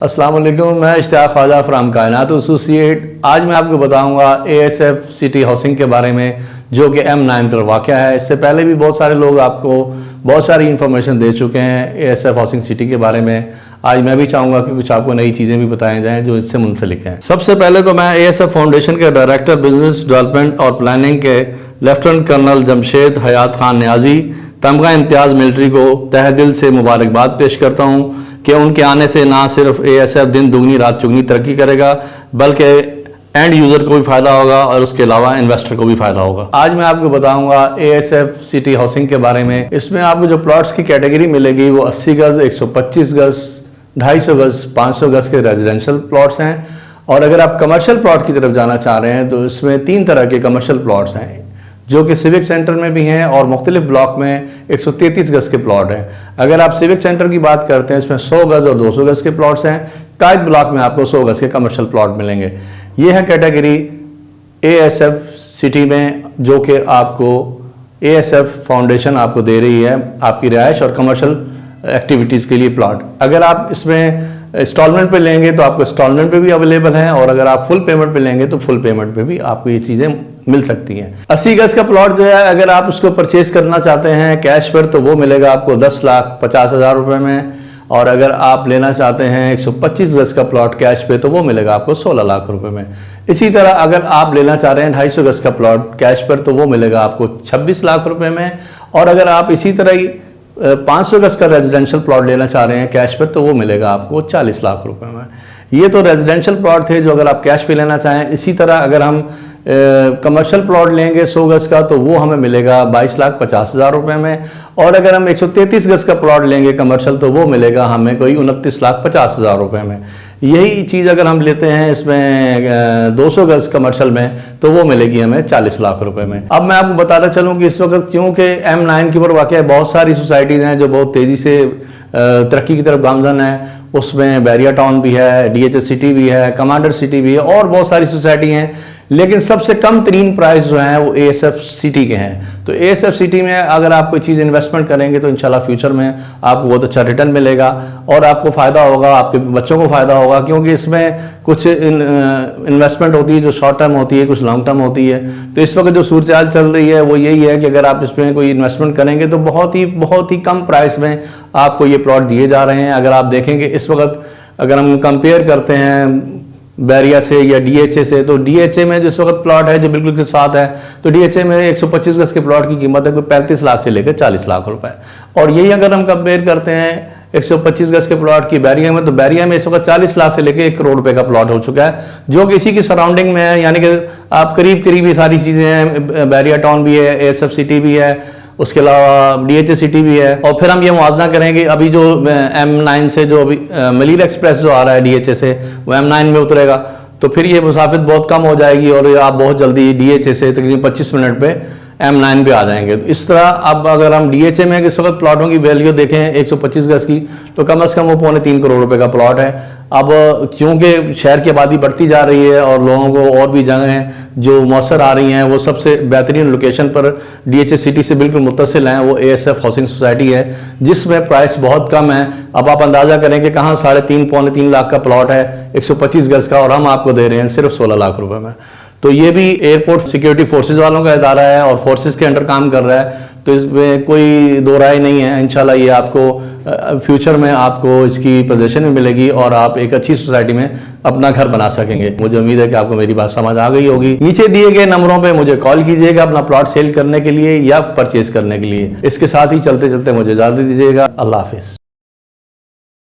अस्सलाम वालेकुम, मैं इश्तियाक ख्वाजा फ्राम कायनात एसोसिएट। आज मैं आपको बताऊंगा ASF सिटी हाउसिंग के बारे में, जो कि M9 पर वाक़या है। इससे पहले भी बहुत सारे लोग आपको बहुत सारी इन्फॉर्मेशन दे चुके हैं ASF हाउसिंग सिटी के बारे में। आज मैं भी चाहूँगा कि कुछ आपको नई चीज़ें भी बताई जाएँ जो इससे मुंसलिक हैं। सबसे पहले तो मैं ASF फाउंडेशन के डायरेक्टर बिजनेस डेवलपमेंट और प्लानिंग के लेफ्टिनेंट कर्नल जमशेद हयात खान न्याजी तमगा इम्तियाज़ मिलिट्री को तहे दिल से मुबारकबाद पेश करता हूँ कि उनके आने से ना सिर्फ ASF दिन दुगनी रात चुगनी तरक्की करेगा, बल्कि एंड यूज़र को भी फ़ायदा होगा और उसके अलावा इन्वेस्टर को भी फ़ायदा होगा। आज मैं आपको बताऊंगा ASF सिटी हाउसिंग के बारे में। इसमें आपको जो प्लॉट्स की कैटेगरी मिलेगी वो 80 गज़, 125 गज़, 250 गज़, 500 गज़ के रेजिडेंशियल प्लॉट्स हैं। और अगर आप कमर्शियल प्लॉट की तरफ जाना चाह रहे हैं तो इसमें 3 तरह के कमर्शियल प्लॉट्स हैं, जो कि सिविक सेंटर में भी हैं और मुख्तलिफ ब्लॉक में 133 गज़ के प्लॉट हैं। अगर आप सिविक सेंटर की बात करते हैं, इसमें 100 गज़ और 200 गज़ के प्लॉट्स हैं। कायद ब्लॉक में आपको 100 गज़ के कमर्शियल प्लॉट मिलेंगे। ये है कैटेगरी ASF सिटी में, जो कि आपको ASF फाउंडेशन आपको दे रही है आपकी रिहाइश और कमर्शियल एक्टिविटीज़ के लिए प्लॉट। अगर आप इसमें इंस्टॉलमेंट पे लेंगे तो आपको इंस्टॉलमेंट पे भी अवेलेबल हैं, और अगर आप फुल पेमेंट पे लेंगे तो फुल पेमेंट पे भी आपको ये चीज़ें मिल सकती हैं। 80 गज़ का प्लॉट जो है, अगर आप उसको परचेज करना चाहते हैं कैश पर तो वो मिलेगा आपको 10,50,000 रुपये में। और अगर आप लेना चाहते हैं 125 गज़ का प्लॉट कैश पे तो वो मिलेगा आपको 16 लाख रुपए में। इसी तरह अगर आप लेना चाह रहे हैं 250 गज़ का प्लॉट कैश पर तो वो मिलेगा आपको 26 लाख रुपए में। और अगर आप इसी तरह ही 500 गज़ का रेजिडेंशियल प्लॉट लेना चाह रहे हैं कैश पर तो वो मिलेगा आपको 40 लाख रुपए में। ये तो रेजिडेंशियल प्लॉट थे जो अगर आप कैश पे लेना चाहें। इसी तरह अगर हम कमर्शियल प्लॉट लेंगे 100 गज़ का तो वो हमें मिलेगा 22,50,000 रुपये में। और अगर हम 133 गज़ का प्लॉट लेंगे कमर्शियल तो वो मिलेगा हमें कोई 29,50,000 रुपये में। यही चीज़ अगर हम लेते हैं इसमें 200 गज़ कमर्शियल में तो वो मिलेगी हमें 40 लाख रुपए में। अब मैं आपको बताता चलूँ कि इस वक्त क्योंकि M9 के ऊपर वाक़या बहुत सारी सोसाइटीज़ हैं जो बहुत तेज़ी से तरक्की की तरफ गामज़न है। उसमें बैरिया टाउन भी है, DHS सिटी भी है, कमांडर सिटी भी है और बहुत सारी सोसाइटी हैं। लेकिन सबसे कम तरीन प्राइस जो हैं वो ASF सिटी के हैं। तो ASF सिटी में अगर आप कोई चीज़ इन्वेस्टमेंट करेंगे तो इंशाल्लाह फ्यूचर में आपको बहुत अच्छा रिटर्न मिलेगा और आपको फ़ायदा होगा, आपके बच्चों को फ़ायदा होगा, क्योंकि इसमें कुछ इन्वेस्टमेंट होती है जो शॉर्ट टर्म होती है, कुछ लॉन्ग टर्म होती है। तो इस वक्त जो सूरत चल रही है वो यही है कि अगर आप इसमें कोई इन्वेस्टमेंट करेंगे तो बहुत ही कम प्राइस में आपको ये प्लॉट दिए जा रहे हैं। अगर आप देखेंगे इस वक्त अगर हम कंपेयर करते हैं बैरिया से या DHA से, तो DHA में जिस वक्त प्लॉट है जो बिल्कुल के साथ है, तो DHA में 125 गज़ के प्लॉट की कीमत है कोई 35 लाख से लेकर 40 लाख रुपए। और यही अगर हम कंपेयर करते हैं 125 गज़ के प्लॉट की बैरिया में, तो बैरिया में इस वक्त 40 लाख से लेकर 1 करोड़ रुपए का प्लॉट हो चुका है, जो कि इसी की सराउंडिंग में है। यानी कि आप करीब ये सारी चीज़ें हैं। बैरिया टाउन भी है, ASF सिटी भी है, उसके अलावा DHA सिटी भी है। और फिर हम ये मुआवजा करेंगे अभी जो M9 से जो अभी मलीर एक्सप्रेस जो आ रहा है DHA से वो M9 में उतरेगा, तो फिर ये मुसाफिर बहुत कम हो जाएगी और आप बहुत जल्दी DHA से तकरीबन 25 मिनट पे M9 पे आ जाएंगे। तो इस तरह अब अगर हम DHA में इस वक्त प्लॉटों की वैल्यू देखें 125 गज़ की, तो कम से कम वो 3.25 करोड़ रुपए का प्लॉट है। अब क्योंकि शहर की आबादी बढ़ती जा रही है और लोगों को और भी जगहें जो मौसर आ रही हैं, वो सबसे बेहतरीन लोकेशन पर DHA सिटी से बिल्कुल मुत्तसिल हैं, वो ASF हाउसिंग सोसाइटी है जिसमें प्राइस बहुत कम है। अब आप अंदाज़ा करें कि कहाँ 3.5 लाख का प्लॉट है 125 गज़ का, और हम आपको दे रहे हैं सिर्फ 16 लाख रुपए में। तो ये भी एयरपोर्ट सिक्योरिटी फोर्सेज वालों का इदारा है और फोर्सेज के अंडर काम कर रहा है, तो इसमें कोई दो राय नहीं है। इंशाल्लाह ये आपको फ्यूचर में आपको इसकी पोजीशन में मिलेगी और आप एक अच्छी सोसाइटी में अपना घर बना सकेंगे। मुझे उम्मीद है कि आपको मेरी बात समझ आ गई होगी। नीचे दिए गए नंबरों पे मुझे कॉल कीजिएगा अपना प्लॉट सेल करने के लिए या परचेज करने के लिए। इसके साथ ही चलते चलते मुझे इजाज़त दीजिएगा। अल्लाह हाफिज़।